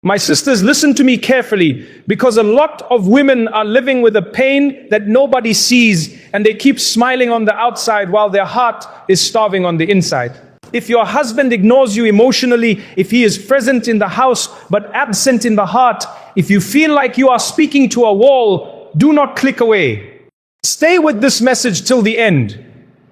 My sisters, listen to me carefully, because a lot of women are living with a pain that nobody sees, and they keep smiling on the outside while their heart is starving on the inside. If your husband ignores you emotionally, if he is present in the house but absent in the heart, if you feel like you are speaking to a wall, do not click away. Stay with this message till the end.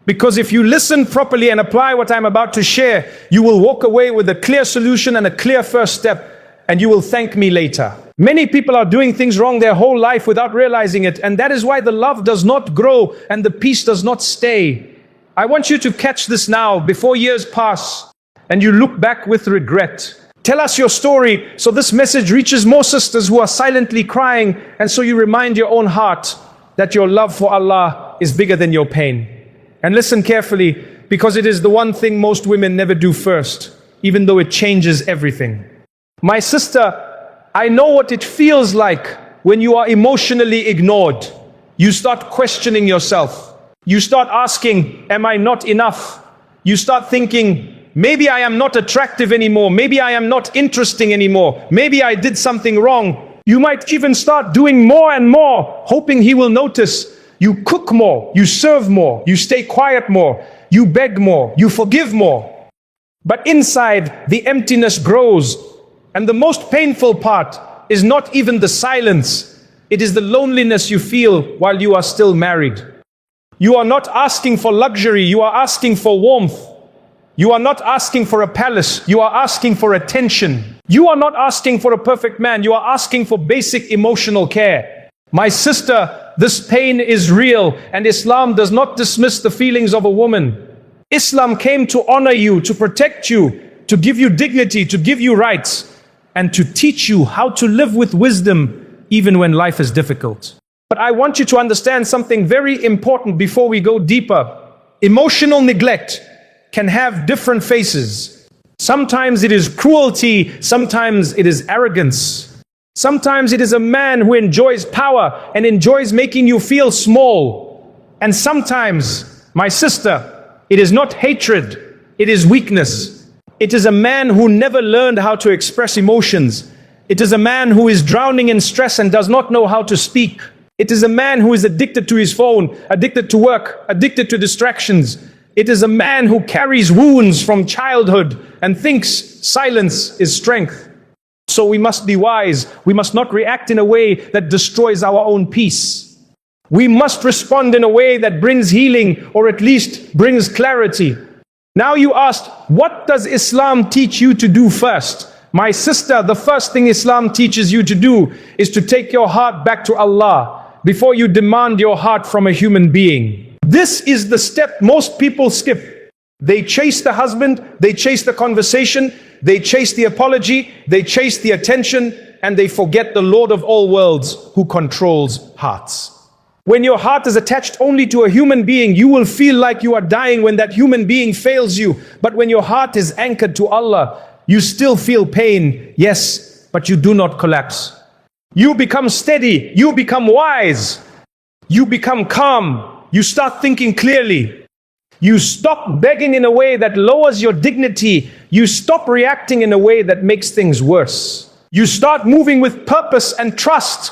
Because if you listen properly and apply what I'm about to share, you will walk away with a clear solution and a clear first step, and you will thank me later. Many people are doing things wrong their whole life without realizing it, and that is why the love does not grow and the peace does not stay. I want you to catch this now before years pass and you look back with regret. Tell us your story so this message reaches more sisters who are silently crying, and so you remind your own heart that your love for Allah is bigger than your pain. And listen carefully, because it is the one thing most women never do first, even though it changes everything. My sister, I know what it feels like when you are emotionally ignored. You start questioning yourself. You start asking, am I not enough? You start thinking, maybe I am not attractive anymore. Maybe I am not interesting anymore. Maybe I did something wrong. You might even start doing more and more, hoping he will notice. You cook more, you serve more, you stay quiet more, you beg more, you forgive more. But inside, the emptiness grows. And the most painful part is not even the silence. It is the loneliness you feel while you are still married. You are not asking for luxury, you are asking for warmth. You are not asking for a palace, you are asking for attention. You are not asking for a perfect man, you are asking for basic emotional care. My sister, this pain is real, and Islam does not dismiss the feelings of a woman. Islam came to honor you, to protect you, to give you dignity, to give you rights, and to teach you how to live with wisdom even when life is difficult. But I want you to understand something very important before we go deeper. Emotional neglect can have different faces. Sometimes it is cruelty, sometimes it is arrogance. Sometimes it is a man who enjoys power and enjoys making you feel small. And sometimes, my sister, it is not hatred, it is weakness. It is a man who never learned how to express emotions. It is a man who is drowning in stress and does not know how to speak. It is a man who is addicted to his phone, addicted to work, addicted to distractions. It is a man who carries wounds from childhood and thinks silence is strength. So we must be wise. We must not react in a way that destroys our own peace. We must respond in a way that brings healing, or at least brings clarity. Now you asked, what does Islam teach you to do first? My sister, the first thing Islam teaches you to do is to take your heart back to Allah before you demand your heart from a human being. This is the step most people skip. They chase the husband, they chase the conversation, they chase the apology, they chase the attention, and they forget the Lord of all worlds who controls hearts. When your heart is attached only to a human being, you will feel like you are dying when that human being fails you. But when your heart is anchored to Allah, you still feel pain, yes, but you do not collapse. You become steady, you become wise, you become calm, you start thinking clearly. You stop begging in a way that lowers your dignity. You stop reacting in a way that makes things worse. You start moving with purpose and trust.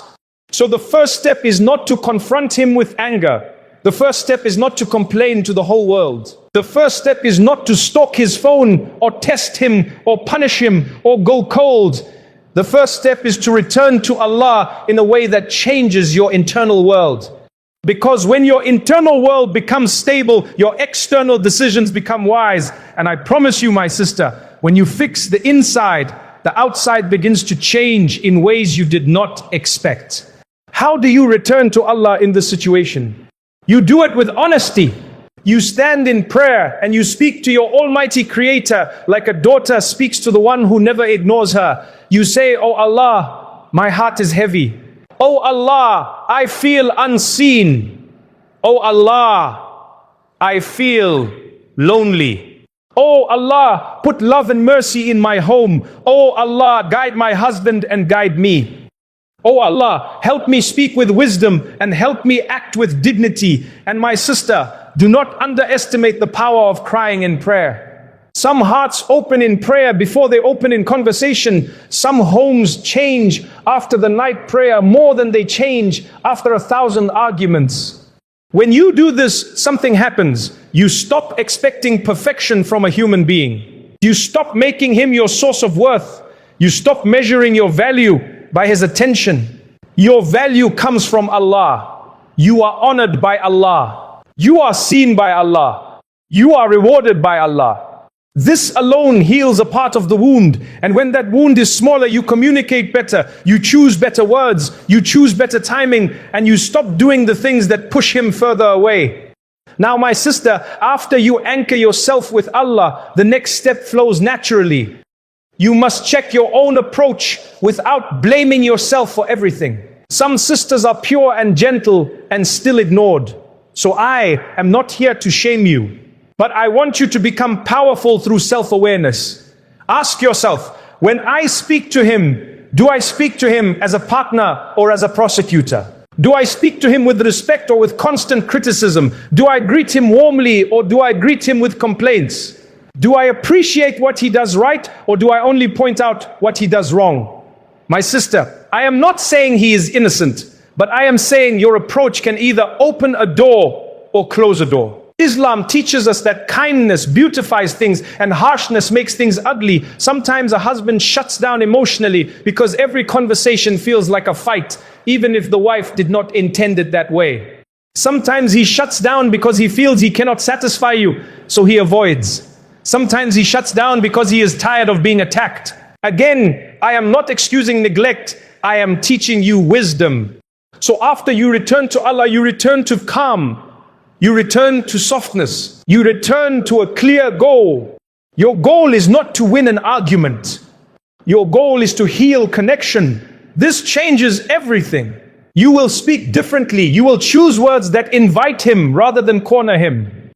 So the first step is not to confront him with anger. The first step is not to complain to the whole world. The first step is not to stalk his phone or test him or punish him or go cold. The first step is to return to Allah in a way that changes your internal world. Because when your internal world becomes stable, your external decisions become wise. And I promise you, my sister, when you fix the inside, the outside begins to change in ways you did not expect. How do you return to Allah in this situation? You do it with honesty. You stand in prayer and you speak to your Almighty Creator like a daughter speaks to the one who never ignores her. You say, "Oh Allah, my heart is heavy. Oh Allah, I feel unseen. Oh Allah, I feel lonely. Oh Allah, put love and mercy in my home. Oh Allah, guide my husband and guide me. Oh Allah, help me speak with wisdom and help me act with dignity." And my sister, do not underestimate the power of crying in prayer. Some hearts open in prayer before they open in conversation. Some homes change after the night prayer more than they change after 1,000 arguments. When you do this, something happens. You stop expecting perfection from a human being. You stop making him your source of worth. You stop measuring your value by his attention. Your value comes from Allah. You are honored by Allah. You are seen by Allah. You are rewarded by Allah. This alone heals a part of the wound. And when that wound is smaller, you communicate better. You choose better words. You choose better timing. And you stop doing the things that push him further away. Now, my sister, after you anchor yourself with Allah, the next step flows naturally. You must check your own approach without blaming yourself for everything. Some sisters are pure and gentle and still ignored. So I am not here to shame you. But I want you to become powerful through self-awareness. Ask yourself, when I speak to him, do I speak to him as a partner or as a prosecutor? Do I speak to him with respect or with constant criticism? Do I greet him warmly or do I greet him with complaints? Do I appreciate what he does right or do I only point out what he does wrong? My sister, I am not saying he is innocent, but I am saying your approach can either open a door or close a door. Islam teaches us that kindness beautifies things and harshness makes things ugly. Sometimes a husband shuts down emotionally because every conversation feels like a fight, even if the wife did not intend it that way. Sometimes he shuts down because he feels he cannot satisfy you, so he avoids. Sometimes he shuts down because he is tired of being attacked. Again, I am not excusing neglect, I am teaching you wisdom. So after you return to Allah, you return to calm. You return to softness. You return to a clear goal. Your goal is not to win an argument. Your goal is to heal connection. This changes everything. You will speak differently. You will choose words that invite him rather than corner him.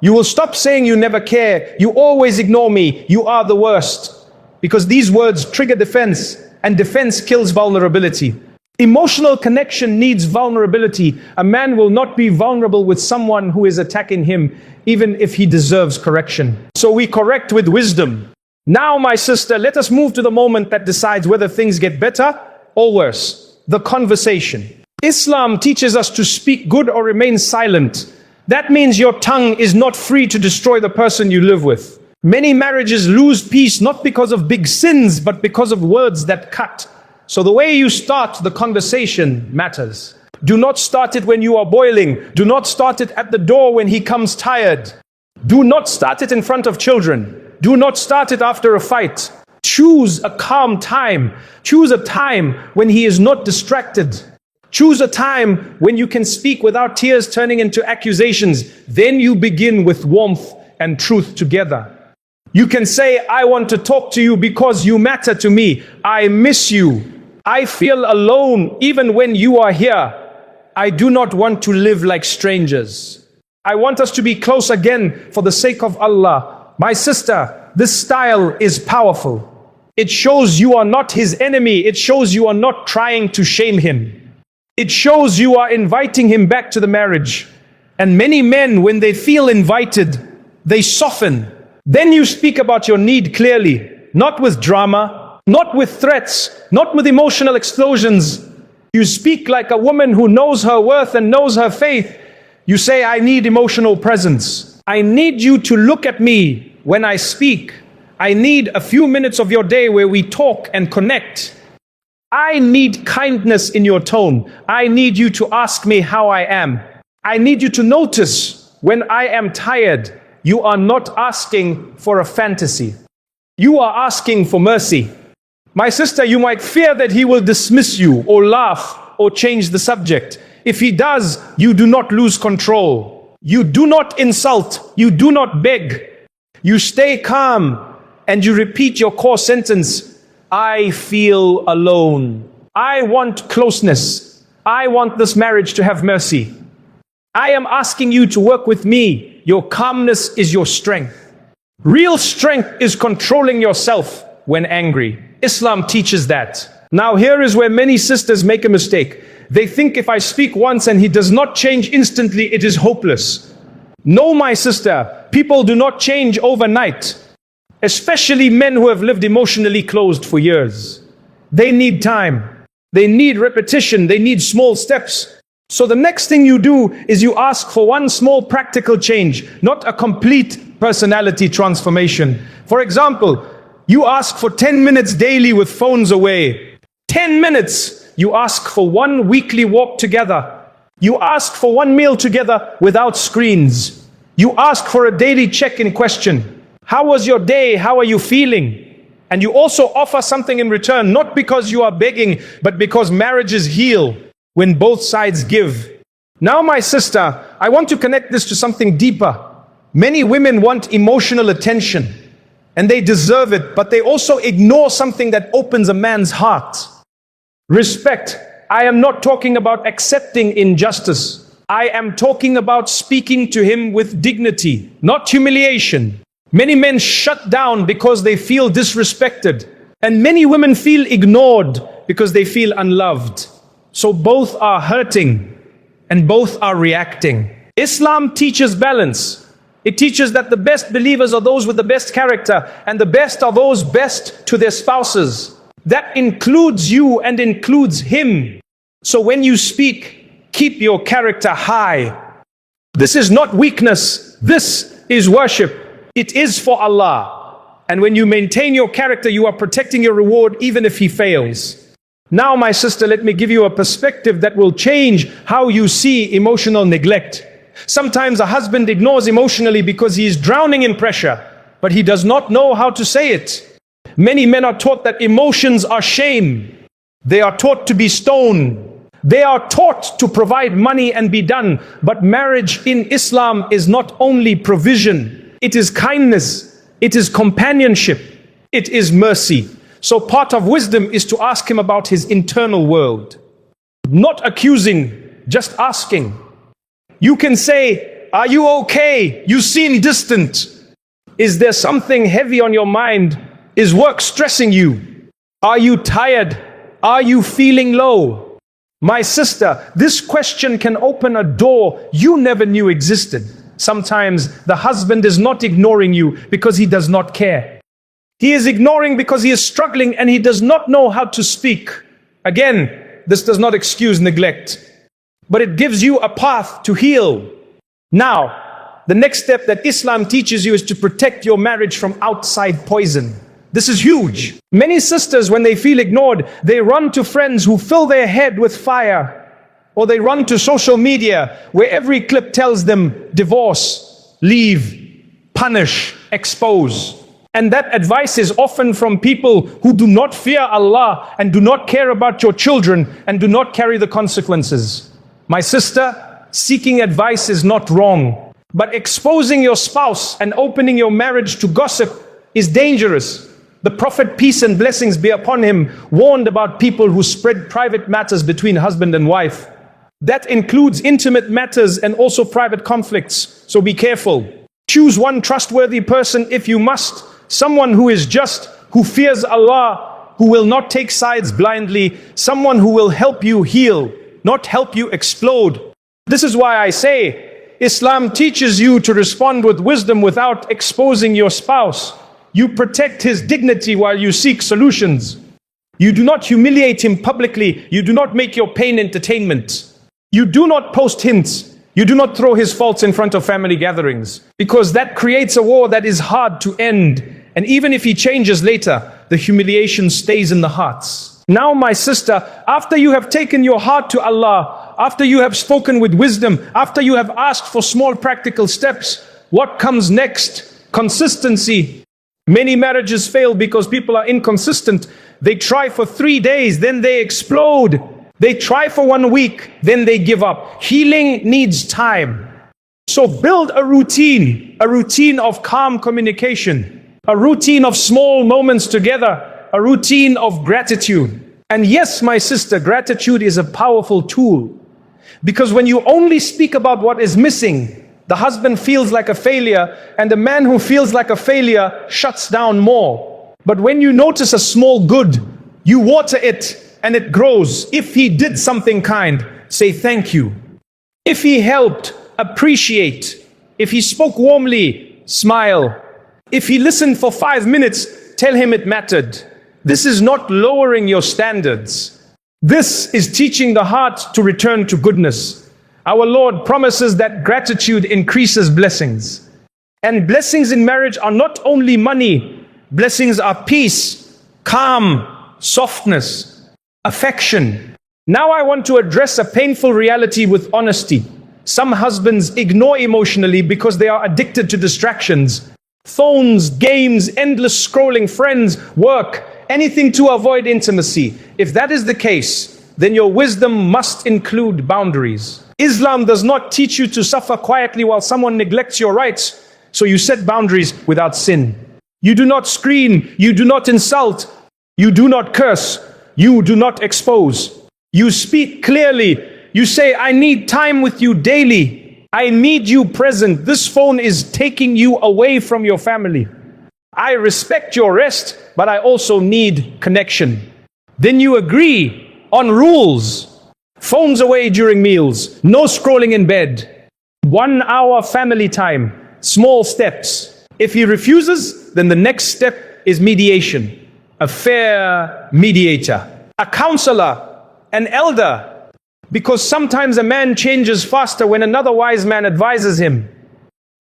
You will stop saying you never care. You always ignore me. You are the worst. Because these words trigger defense, and defense kills vulnerability. Emotional connection needs vulnerability. A man will not be vulnerable with someone who is attacking him, even if he deserves correction. So we correct with wisdom. Now, my sister, let us move to the moment that decides whether things get better or worse. The conversation. Islam teaches us to speak good or remain silent. That means your tongue is not free to destroy the person you live with. Many marriages lose peace not because of big sins, but because of words that cut. So the way you start the conversation matters. Do not start it when you are boiling. Do not start it at the door when he comes tired. Do not start it in front of children. Do not start it after a fight. Choose a calm time. Choose a time when he is not distracted. Choose a time when you can speak without tears turning into accusations. Then you begin with warmth and truth together. You can say, I want to talk to you because you matter to me. I miss you. I feel alone even when you are here. I do not want to live like strangers. I want us to be close again for the sake of Allah. My sister, this style is powerful. It shows you are not his enemy. It shows you are not trying to shame him. It shows you are inviting him back to the marriage. And many men, when they feel invited, they soften. Then you speak about your need clearly, not with drama, not with threats, not with emotional explosions. You speak like a woman who knows her worth and knows her faith. You say, I need emotional presence. I need you to look at me when I speak. I need a few minutes of your day where we talk and connect. I need kindness in your tone. I need you to ask me how I am. I need you to notice when I am tired. You are not asking for a fantasy. You are asking for mercy. My sister, you might fear that he will dismiss you or laugh or change the subject. If he does, you do not lose control. You do not insult. You do not beg. You stay calm and you repeat your core sentence. I feel alone. I want closeness. I want this marriage to have mercy. I am asking you to work with me. Your calmness is your strength. Real strength is controlling yourself when angry. Islam teaches that. Now here is where many sisters make a mistake. They think if I speak once and he does not change instantly, it is hopeless. No, my sister, people do not change overnight. especially men who have lived emotionally closed for years. They need time. They need repetition. They need small steps. So the next thing you do is you ask for one small practical change, not a complete personality transformation. For example, you ask for 10 minutes daily with phones away. 10 minutes. You ask for one weekly walk together. You ask for one meal together without screens. You ask for a daily check-in question. How was your day? How are you feeling? And you also offer something in return, not because you are begging, but because marriages heal when both sides give. Now, my sister, I want to connect this to something deeper. Many women want emotional attention, and they deserve it, but they also ignore something that opens a man's heart. Respect. I am not talking about accepting injustice. I am talking about speaking to him with dignity, not humiliation. Many men shut down because they feel disrespected, and many women feel ignored because they feel unloved. So both are hurting and both are reacting. Islam teaches balance. It teaches that the best believers are those with the best character, and the best are those best to their spouses. That includes you and includes him. So when you speak, keep your character high. This is not weakness. This is worship. It is for Allah. And when you maintain your character, you are protecting your reward even if he fails. Now, my sister, let me give you a perspective that will change how you see emotional neglect. Sometimes a husband ignores emotionally because he is drowning in pressure, but he does not know how to say it. Many men are taught that emotions are shame. They are taught to be stone. They are taught to provide money and be done. But marriage in Islam is not only provision. It is kindness. It is companionship. It is mercy. So part of wisdom is to ask him about his internal world. Not accusing, just asking. You can say, "Are you okay? You seem distant. Is there something heavy on your mind? Is work stressing you? Are you tired? Are you feeling low?" My sister, this question can open a door you never knew existed. Sometimes the husband is not ignoring you because he does not care. He is ignoring because he is struggling and he does not know how to speak. Again, this does not excuse neglect, but it gives you a path to heal. Now, the next step that Islam teaches you is to protect your marriage from outside poison. This is huge. Many sisters, when they feel ignored, they run to friends who fill their head with fire, or they run to social media where every clip tells them divorce, leave, punish, expose. And that advice is often from people who do not fear Allah and do not care about your children and do not carry the consequences. My sister, seeking advice is not wrong, but exposing your spouse and opening your marriage to gossip is dangerous. The Prophet, peace and blessings be upon him, warned about people who spread private matters between husband and wife. That includes intimate matters and also private conflicts, so be careful. Choose one trustworthy person if you must. Someone who is just, who fears Allah, who will not take sides blindly, someone who will help you heal, not help you explode. This is why I say, Islam teaches you to respond with wisdom without exposing your spouse. You protect his dignity while you seek solutions. You do not humiliate him publicly. You do not make your pain entertainment. You do not post hints. You do not throw his faults in front of family gatherings, because that creates a war that is hard to end. And even if he changes later, the humiliation stays in the hearts. Now, my sister, after you have taken your heart to Allah, after you have spoken with wisdom, after you have asked for small practical steps, what comes next? Consistency. Many marriages fail because people are inconsistent. They try for 3 days, then they explode. They try for 1 week, then they give up. Healing needs time. So build a routine of calm communication, a routine of small moments together, a routine of gratitude. And yes, my sister, gratitude is a powerful tool, because when you only speak about what is missing, the husband feels like a failure, and the man who feels like a failure shuts down more. But when you notice a small good, you water it, and it grows. If he did something kind, say thank you. If he helped, appreciate. If he spoke warmly, smile. If he listened for 5 minutes, tell him it mattered. This is not lowering your standards. This is teaching the heart to return to goodness. Our Lord promises that gratitude increases blessings. And blessings in marriage are not only money. Blessings are peace, calm, softness, affection. Now I want to address a painful reality with honesty. Some husbands ignore emotionally because they are addicted to distractions. Phones, games, endless scrolling, friends, work, anything to avoid intimacy. If that is the case, then your wisdom must include boundaries. Islam does not teach you to suffer quietly while someone neglects your rights, so you set boundaries without sin. You do not scream, you do not insult, you do not curse, you do not expose. You speak clearly. You say, I need time with you daily. I need you present. This phone is taking you away from your family. I respect your rest, but I also need connection. Then you agree on rules. Phones away during meals. No scrolling in bed. 1 hour family time. Small steps. If he refuses, then the next step is mediation. A fair mediator. A counselor. An elder. Because sometimes a man changes faster when another wise man advises him.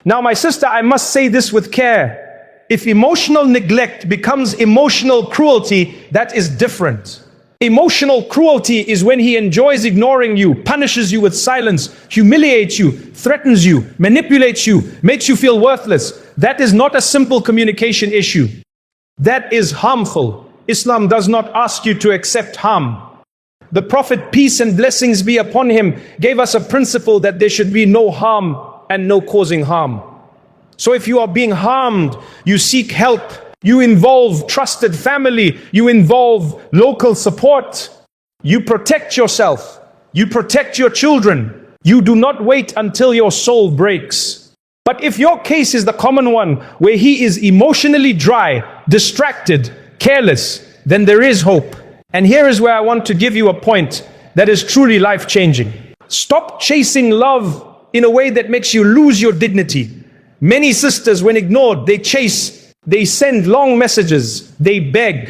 Now, my sister, I must say this with care. If emotional neglect becomes emotional cruelty, that is different. Emotional cruelty is when he enjoys ignoring you, punishes you with silence, humiliates you, threatens you, manipulates you, makes you feel worthless. That is not a simple communication issue. That is harmful. Islam does not ask you to accept harm. The Prophet, peace and blessings be upon him, gave us a principle that there should be no harm and no causing harm. So if you are being harmed, you seek help, you involve trusted family, you involve local support, you protect yourself, you protect your children, you do not wait until your soul breaks. But if your case is the common one, where he is emotionally dry, distracted, careless, then there is hope. And here is where I want to give you a point that is truly life-changing. Stop chasing love in a way that makes you lose your dignity. Many sisters, when ignored, they chase, they send long messages, they beg,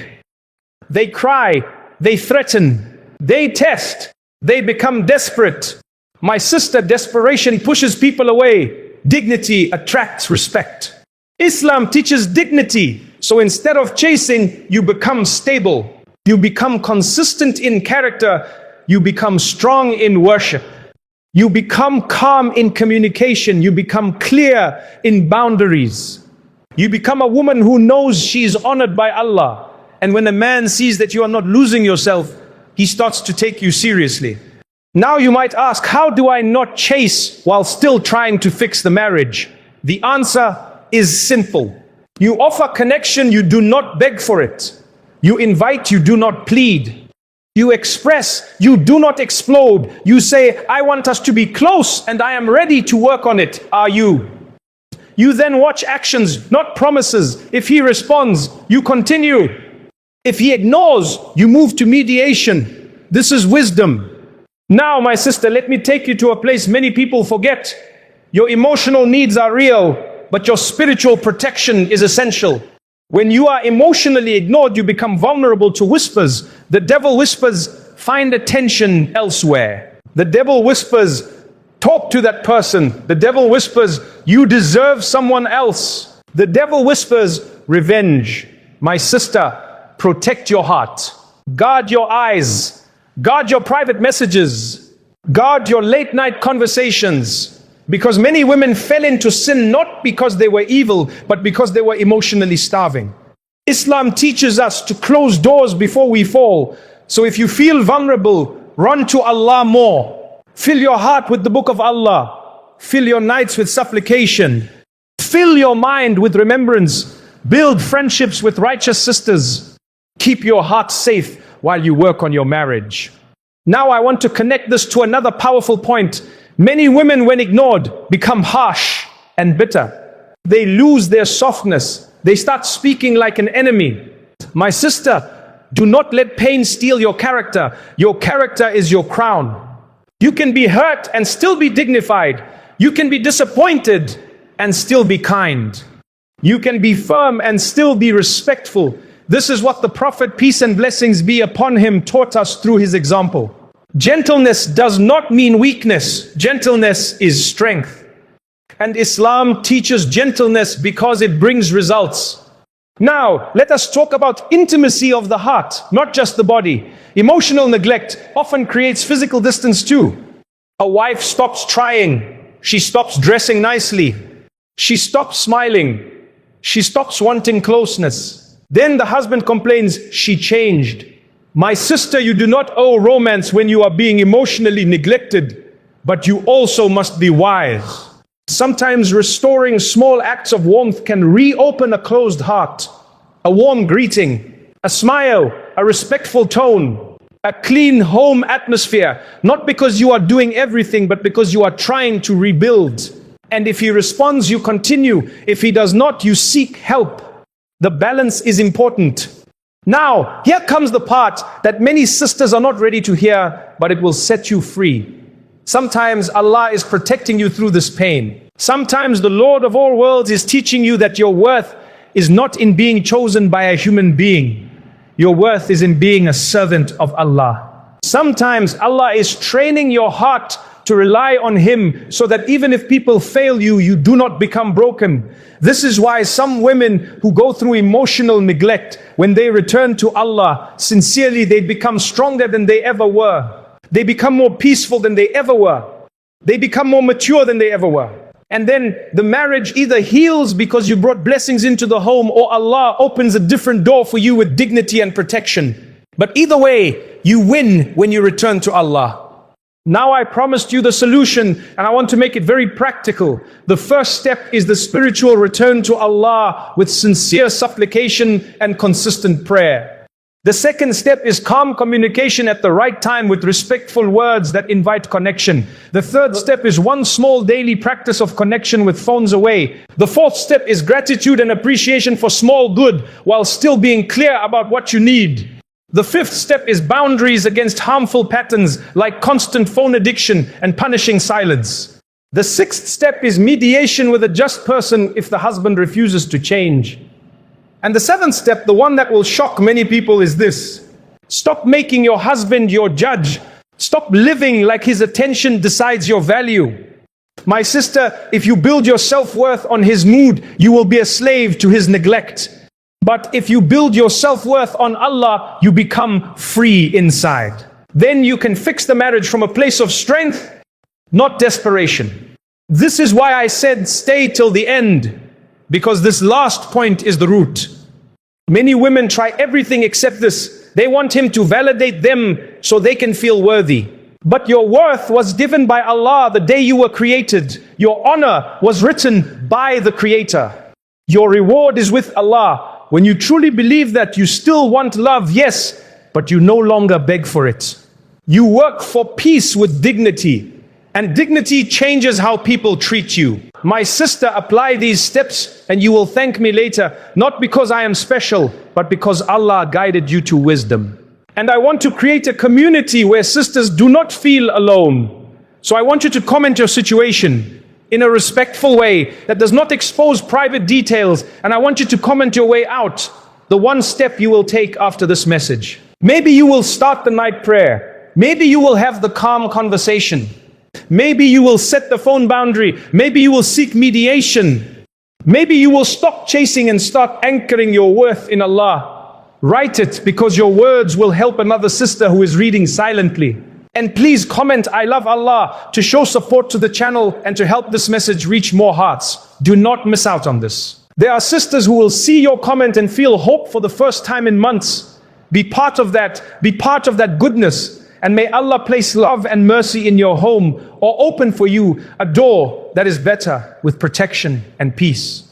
they cry, they threaten, they test, they become desperate. My sister, desperation pushes people away. Dignity attracts respect. Islam teaches dignity. So instead of chasing, you become stable. You become consistent in character. You become strong in worship. You become calm in communication. You become clear in boundaries. You become a woman who knows she is honored by Allah. And when a man sees that you are not losing yourself, he starts to take you seriously. Now you might ask, how do I not chase while still trying to fix the marriage? The answer is simple. You offer connection, you do not beg for it. You invite, you do not plead. You express, you do not explode. You say, I want us to be close and I am ready to work on it. Are you? You then watch actions, not promises. If he responds, you continue. If he ignores, you move to mediation. This is wisdom. Now, my sister, let me take you to a place many people forget. Your emotional needs are real, but your spiritual protection is essential. When you are emotionally ignored, you become vulnerable to whispers. The devil whispers, find attention elsewhere. The devil whispers, talk to that person. The devil whispers, you deserve someone else. The devil whispers, revenge. My sister, protect your heart. Guard your eyes. Guard your private messages. Guard your late night conversations. Because many women fell into sin not because they were evil, but because they were emotionally starving. Islam teaches us to close doors before we fall. So if you feel vulnerable, run to Allah more. Fill your heart with the book of Allah. Fill your nights with supplication. Fill your mind with remembrance. Build friendships with righteous sisters. Keep your heart safe while you work on your marriage. Now I want to connect this to another powerful point. Many women, when ignored, become harsh and bitter. They lose their softness. They start speaking like an enemy. My sister, do not let pain steal your character. Your character is your crown. You can be hurt and still be dignified. You can be disappointed and still be kind. You can be firm and still be respectful. This is what the Prophet, peace and blessings be upon him, taught us through his example. Gentleness does not mean weakness. Gentleness is strength. And Islam teaches gentleness because it brings results. Now, let us talk about intimacy of the heart, not just the body. Emotional neglect often creates physical distance too. A wife stops trying. She stops dressing nicely. She stops smiling. She stops wanting closeness. Then the husband complains, she changed. My sister, you do not owe romance when you are being emotionally neglected, but you also must be wise. Sometimes restoring small acts of warmth can reopen a closed heart. A warm greeting, a smile, a respectful tone, a clean home atmosphere, not because you are doing everything, but because you are trying to rebuild. And if he responds, you continue. If he does not, you seek help. The balance is important. Now, here comes the part that many sisters are not ready to hear, but it will set you free. Sometimes Allah is protecting you through this pain. Sometimes the Lord of all worlds is teaching you that your worth is not in being chosen by a human being. Your worth is in being a servant of Allah. Sometimes Allah is training your heart to rely on Him so that even if people fail you, you do not become broken. This is why some women who go through emotional neglect, when they return to Allah, sincerely they become stronger than they ever were. They become more peaceful than they ever were. They become more mature than they ever were. And then the marriage either heals because you brought blessings into the home, or Allah opens a different door for you with dignity and protection. But either way, you win when you return to Allah. Now I promised you the solution, and I want to make it very practical. The first step is the spiritual return to Allah with sincere supplication and consistent prayer. The second step is calm communication at the right time with respectful words that invite connection. The third step is one small daily practice of connection with phones away. The fourth step is gratitude and appreciation for small good while still being clear about what you need. The fifth step is boundaries against harmful patterns like constant phone addiction and punishing silence. The sixth step is mediation with a just person if the husband refuses to change. And the seventh step, the one that will shock many people, is this. Stop making your husband your judge. Stop living like his attention decides your value. My sister, if you build your self-worth on his mood, you will be a slave to his neglect. But if you build your self-worth on Allah, you become free inside. Then you can fix the marriage from a place of strength, not desperation. This is why I said stay till the end, because this last point is the root. Many women try everything except this. They want him to validate them so they can feel worthy. But your worth was given by Allah the day you were created. Your honor was written by the Creator. Your reward is with Allah. When you truly believe that, you still want love, yes, but you no longer beg for it. You work for peace with dignity, and dignity changes how people treat you. My sister, apply these steps and you will thank me later, not because I am special, but because Allah guided you to wisdom. And I want to create a community where sisters do not feel alone. So I want you to comment your situation in a respectful way that does not expose private details, and I want you to comment your way out, the one step you will take after this message. Maybe you will start the night prayer. Maybe you will have the calm conversation. Maybe you will set the phone boundary. Maybe you will seek mediation. Maybe you will stop chasing and start anchoring your worth in Allah. Write it, because your words will help another sister who is reading silently. And please comment, I love Allah, to show support to the channel and to help this message reach more hearts. Do not miss out on this. There are sisters who will see your comment and feel hope for the first time in months. Be part of that. Be part of that goodness. And may Allah place love and mercy in your home, or open for you a door that is better with protection and peace.